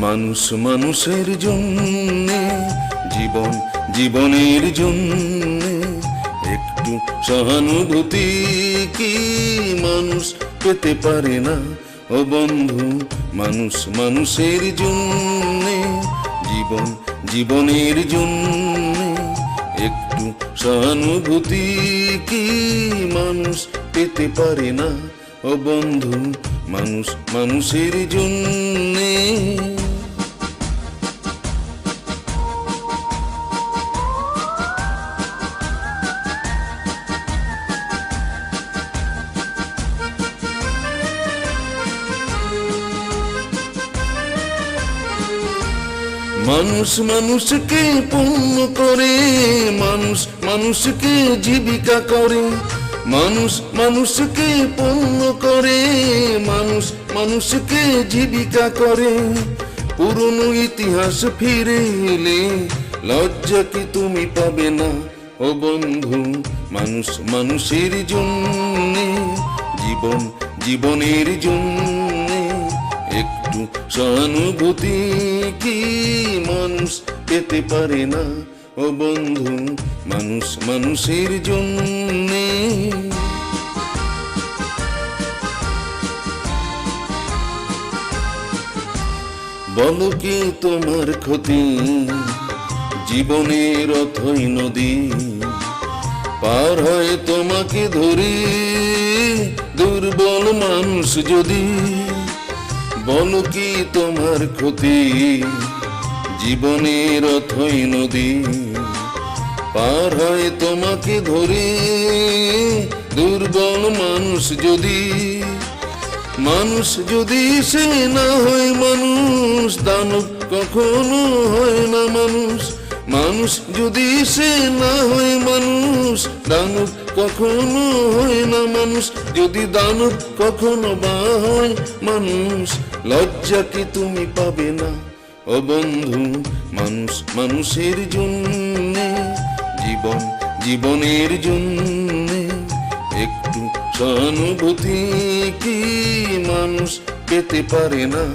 মানুষ মানুষের জন্যে, জীবন জীবনের জন্যে একটু সহানুভূতি কি মানুষ পেতে পারে না? ও বন্ধু, মানুষ মানুষের জন্যে, জীবন জীবনের জন্যে একটু সহানুভূতি কি মানুষ পেতে পারে না? ও বন্ধু, মানুষ মানুষের জন্যে। মানুষ মানুষকে পূর্ণ করে, মানুষ মানুষকে জীবিকা করে, মানুষ মানুষকে পূর্ণ করে, মানুষ মানুষকে জীবিকা করে। পুরনো ইতিহাস ফিরে এলে লজ্জা কি তুমি পাবে না? ও বন্ধু, মানুষ মানুষের জন্যে, জীবন জীবনের জন্যে একটু সহানুভূতি কি মানুষ পেতে পারে না? ও বন্ধু, মানুষ মানুষের জন্যে। বলো কি তোমার ক্ষতি? জীবনের অথই নদী পার হয় তোমাকে ধরে দুর্বল মানুষ যদি। বলো কি তোমার ক্ষতি? জীবনের অথই নদী পার হয় তোমাকে ধরে দুর্বল মানুষ যদি। মানুষ যদি সে না হয় মানুষ, দানব কখনো হয় না মানুষ। মানুষ যদি সে না হয় মানুষ, দানব কখনো হয় না মানুষ। যদি দানব কখনো বা হয় মানুষ, লজ্জা কি তুমি পাবে না? ও বন্ধু, মানুষ মানুষের জন্যে, জীবন জীবনের জন্যে একটু সহানুভূতি কি মানুষ পেতে পারে না?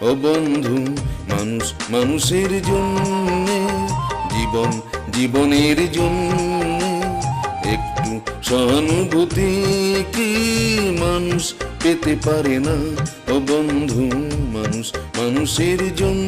ও বন্ধু, মানুষ মানুষের জন্যে, জীবন জীবনের জন্যে একটু সহানুভূতি কি মানুষ পেতে পারে না? ও বন্ধু, মানুষ মানুষের জন্য।